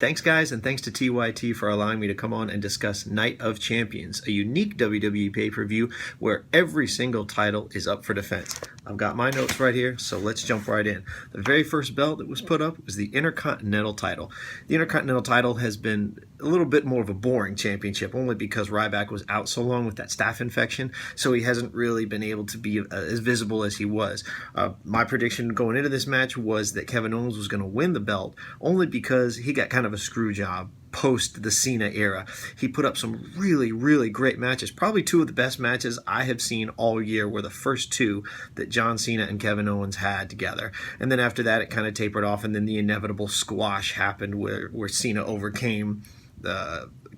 Thanks, guys, and thanks to TYT for allowing me to come on and discuss Night of Champions, a unique WWE pay-per-view where every single title is up for defense. I've got my notes right here, so let's jump right in. The very first belt that was put up was the Intercontinental title. The Intercontinental title has been a little bit more of a boring championship, only because Ryback was out so long with that staph infection, so he hasn't really been able to be as visible as he was. My prediction going into this match was that Kevin Owens was going to win the belt, only because he got kind of a screw job post the Cena era. He put up some really, really great matches. Probably two of the best matches I have seen all year were the first two that John Cena and Kevin Owens had together. And then after that, it kind of tapered off, and then the inevitable squash happened where Cena overcame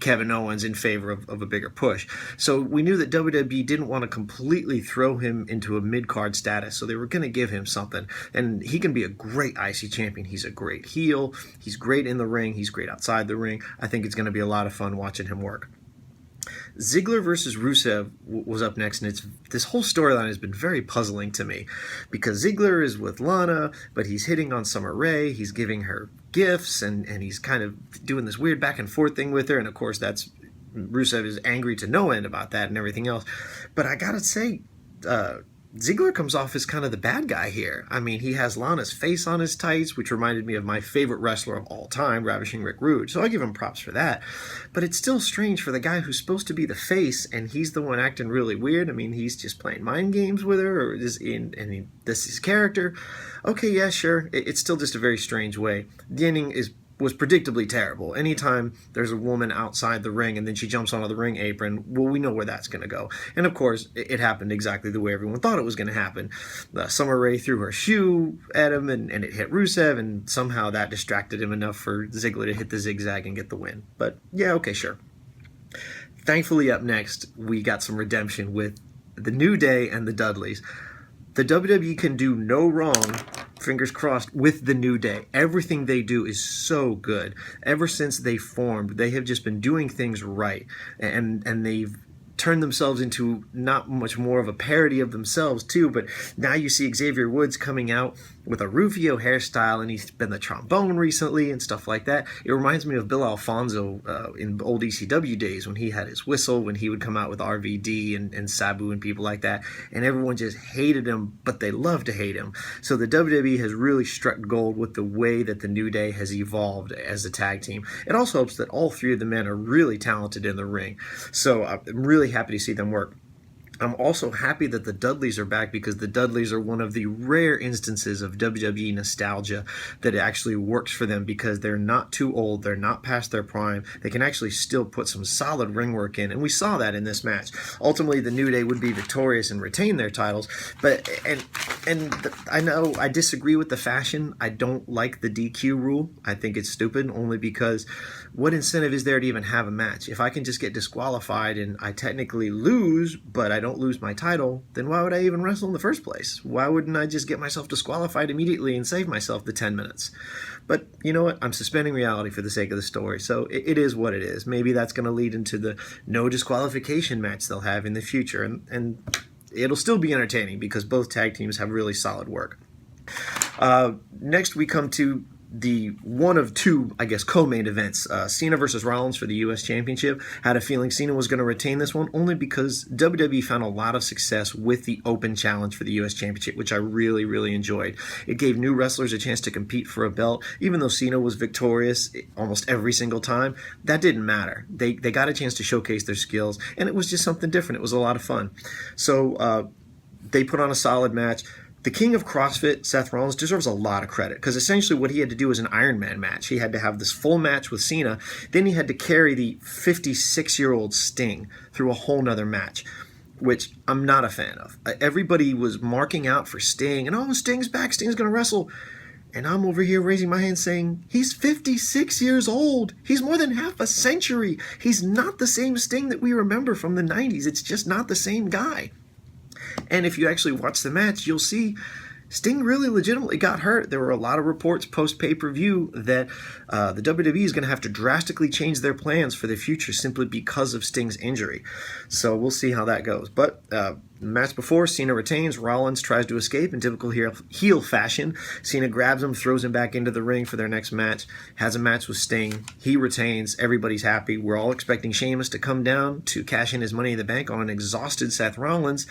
Kevin Owens in favor of a bigger push. So we knew that WWE didn't want to completely throw him into a mid-card status, so they were going to give him something. And he can be a great IC champion. He's a great heel. He's great in the ring. He's great outside the ring. I think it's going to be a lot of fun watching him work. Ziggler versus Rusev was up next, and this whole storyline has been very puzzling to me, because Ziggler is with Lana, but he's hitting on Summer Rae, he's giving her gifts, and he's kind of doing this weird back and forth thing with her, and of course Rusev is angry to no end about that and everything else. But I gotta say, Ziggler comes off as kind of the bad guy here. I mean, he has Lana's face on his tights, which reminded me of my favorite wrestler of all time, Ravishing Rick Rude, so I give him props for that. But it's still strange for the guy who's supposed to be the face, and he's the one acting really weird. I mean, he's just playing mind games with her, or this is his character. Okay, yeah, sure. It's still just a very strange way. The ending was predictably terrible. Anytime there's a woman outside the ring and then she jumps onto the ring apron, well, we know where that's going to go. And of course, it happened exactly the way everyone thought it was going to happen. Summer Rae threw her shoe at him, and it hit Rusev, and somehow that distracted him enough for Ziggler to hit the zigzag and get the win. But yeah, okay, sure. Thankfully, up next, we got some redemption with the New Day and the Dudleys. The WWE can do no wrong, fingers crossed, with the New Day. Everything they do is so good. Ever since they formed, they have just been doing things right, and they've turned themselves into not much more of a parody of themselves too. But now you see Xavier Woods coming out with a Rufio hairstyle, and he's been the trombone recently and stuff like that. It reminds me of Bill Alfonso in old ECW days, when he had his whistle, when he would come out with RVD and Sabu and people like that, and everyone just hated him, but they loved to hate him. So the WWE has really struck gold with the way that the New Day has evolved as a tag team. It also helps that all three of the men are really talented in the ring, so I'm really happy to see them work. I'm also happy that the Dudleys are back, because the Dudleys are one of the rare instances of WWE nostalgia that actually works for them, because they're not too old, they're not past their prime, they can actually still put some solid ring work in, and we saw that in this match. Ultimately, the New Day would be victorious and retain their titles, but I know I disagree with the fashion. I don't like the DQ rule. I think it's stupid, only because what incentive is there to even have a match? If I can just get disqualified and I technically lose, but I don't lose my title, then why would I even wrestle in the first place? Why wouldn't I just get myself disqualified immediately and save myself the 10 minutes? But you know what? I'm suspending reality for the sake of the story, so it is what it is. Maybe that's going to lead into the no disqualification match they'll have in the future, and it'll still be entertaining, because both tag teams have really solid work. Next, we come to the one of two, I guess, co-main events. Cena versus Rollins for the U.S. Championship. Had a feeling Cena was going to retain this one, only because WWE found a lot of success with the open challenge for the U.S. Championship, which I really, really enjoyed. It gave new wrestlers a chance to compete for a belt. Even though Cena was victorious almost every single time, that didn't matter. They got a chance to showcase their skills, and it was just something different. It was a lot of fun. So they put on a solid match. The king of CrossFit, Seth Rollins, deserves a lot of credit, because essentially what he had to do was an Iron Man match. He had to have this full match with Cena, then he had to carry the 56-year-old Sting through a whole nother match, which I'm not a fan of. Everybody was marking out for Sting, and oh, Sting's back, Sting's going to wrestle. And I'm over here raising my hand saying, he's 56 years old. He's more than half a century. He's not the same Sting that we remember from the 90s. It's just not the same guy. And if you actually watch the match, you'll see Sting really legitimately got hurt. There were a lot of reports post pay-per-view that the WWE is going to have to drastically change their plans for the future simply because of Sting's injury. So we'll see how that goes. But match before, Cena retains. Rollins tries to escape in typical heel fashion. Cena grabs him, throws him back into the ring for their next match. Has a match with Sting. He retains. Everybody's happy. We're all expecting Sheamus to come down to cash in his Money in the Bank on an exhausted Seth Rollins.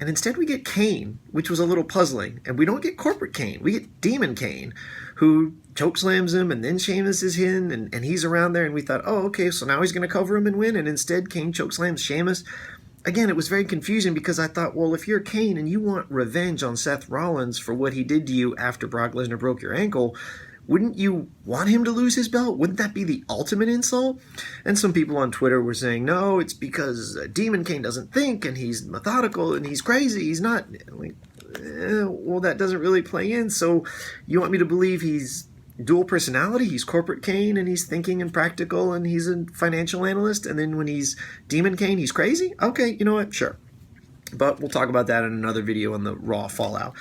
And instead we get Kane, which was a little puzzling. And we don't get corporate Kane. We get Demon Kane, who chokeslams him, and then Sheamus is in, and he's around there. And we thought, oh, okay, so now he's going to cover him and win. And instead Kane chokeslams Sheamus. Again, it was very confusing because I thought, well, if you're Kane and you want revenge on Seth Rollins for what he did to you after Brock Lesnar broke your ankle, wouldn't you want him to lose his belt? Wouldn't that be the ultimate insult? And some people on Twitter were saying, no, it's because Demon Kane doesn't think, and he's methodical, and he's crazy. He's not. Like, well, that doesn't really play in. So you want me to believe he's dual personality? He's corporate Kane, and he's thinking and practical, and he's a financial analyst, and then when he's Demon Kane, he's crazy? Okay, you know what? Sure. But we'll talk about that in another video on the Raw Fallout.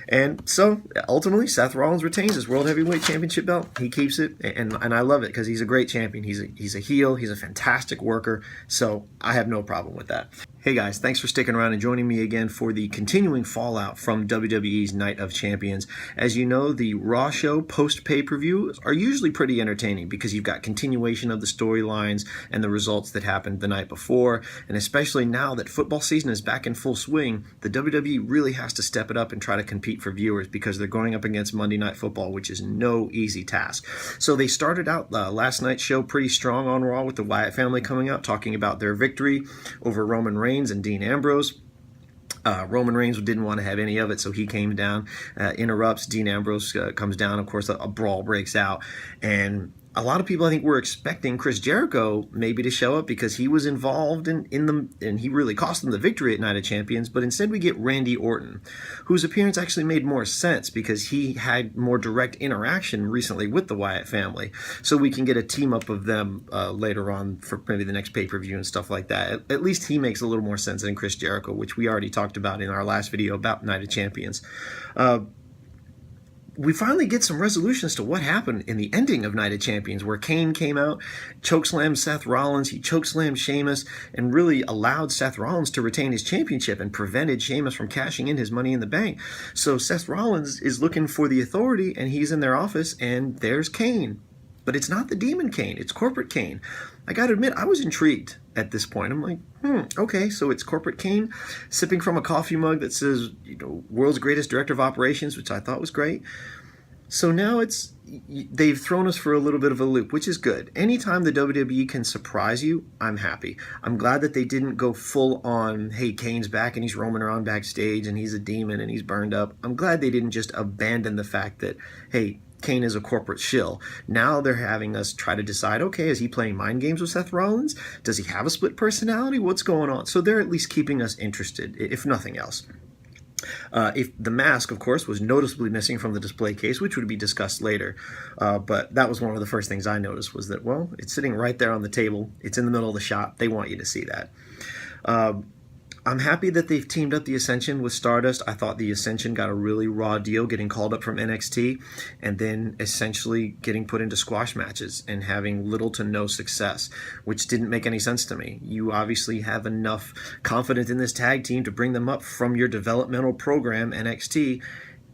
And so, ultimately, Seth Rollins retains his World Heavyweight Championship belt. He keeps it, and I love it because he's a great champion. He's a heel. He's a fantastic worker. So, I have no problem with that. Hey guys, thanks for sticking around and joining me again for the continuing fallout from WWE's Night of Champions. As you know, the Raw show post-pay-per-view are usually pretty entertaining because you've got continuation of the storylines and the results that happened the night before. And especially now that football season is back in full swing, the WWE really has to step it up and try to compete for viewers because they're going up against Monday Night Football, which is no easy task. So they started out last night's show pretty strong on Raw with the Wyatt family coming out, talking about their victory over Roman Reigns and Dean Ambrose. Roman Reigns didn't want to have any of it, so he came down, interrupts. Dean Ambrose comes down. Of course, a brawl breaks out, and a lot of people, I think, were expecting Chris Jericho maybe to show up because he was involved in them, and he really cost them the victory at Night of Champions. But instead, we get Randy Orton, whose appearance actually made more sense because he had more direct interaction recently with the Wyatt family. So we can get a team up of them later on for maybe the next pay-per-view and stuff like that. At least he makes a little more sense than Chris Jericho, which we already talked about in our last video about Night of Champions. We finally get some resolution as to what happened in the ending of Night of Champions, where Kane came out, chokeslammed Seth Rollins, he chokeslammed Sheamus, and really allowed Seth Rollins to retain his championship and prevented Sheamus from cashing in his Money in the Bank. So Seth Rollins is looking for the authority, and he's in their office, and there's Kane. But it's not the Demon Kane, it's corporate Kane. I gotta admit, I was intrigued at this point. I'm like, okay, so it's corporate Kane sipping from a coffee mug that says, you know, world's greatest director of operations, which I thought was great. So now they've thrown us for a little bit of a loop, which is good. Anytime the WWE can surprise you, I'm happy. I'm glad that they didn't go full on, hey, Kane's back and he's roaming around backstage and he's a demon and he's burned up. I'm glad they didn't just abandon the fact that, hey, Kane is a corporate shill. Now they're having us try to decide, okay, is he playing mind games with Seth Rollins? Does he have a split personality? What's going on? So they're at least keeping us interested, if nothing else. If the mask, of course, was noticeably missing from the display case, which would be discussed later. But that was one of the first things I noticed was that, well, it's sitting right there on the table. It's in the middle of the shot. They want you to see that. I'm happy that they've teamed up the Ascension with Stardust. I thought the Ascension got a really raw deal getting called up from NXT and then essentially getting put into squash matches and having little to no success, which didn't make any sense to me. You obviously have enough confidence in this tag team to bring them up from your developmental program, NXT,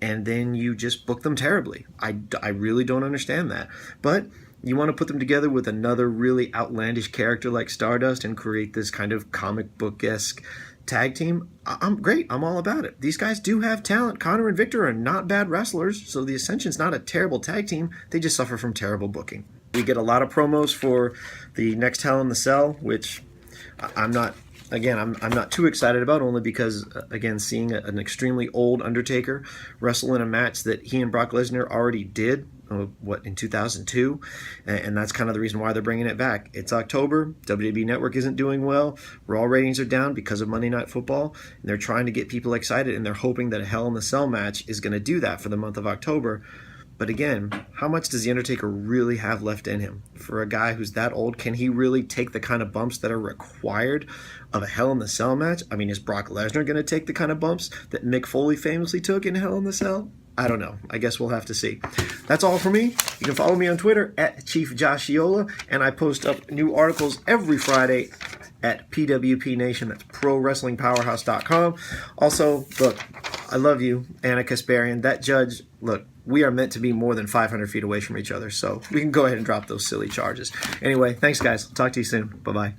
and then you just book them terribly. I really don't understand that. But you want to put them together with another really outlandish character like Stardust and create this kind of comic book-esque tag team. I'm great. I'm all about it. These guys do have talent. Connor and Victor are not bad wrestlers, so the Ascension's not a terrible tag team. They just suffer from terrible booking. We get a lot of promos for the next Hell in the Cell, which I'm not too excited about, only because, again, seeing an extremely old Undertaker wrestle in a match that he and Brock Lesnar already did, in 2002, and that's kind of the reason why they're bringing it back. It's October, WWE Network isn't doing well, Raw ratings are down because of Monday Night Football, and they're trying to get people excited, and they're hoping that a Hell in the Cell match is going to do that for the month of October. But again, how much does The Undertaker really have left in him? For a guy who's that old, can he really take the kind of bumps that are required of a Hell in the Cell match? I mean, is Brock Lesnar going to take the kind of bumps that Mick Foley famously took in Hell in the Cell? I don't know. I guess we'll have to see. That's all for me. You can follow me on Twitter at Chief Joshiola, and I post up new articles every Friday at PWP Nation. That's ProWrestlingPowerhouse.com. Also, look, I love you, Anna Kasparian. That judge, look, we are meant to be more than 500 feet away from each other, so we can go ahead and drop those silly charges. Anyway, thanks, guys. Talk to you soon. Bye-bye.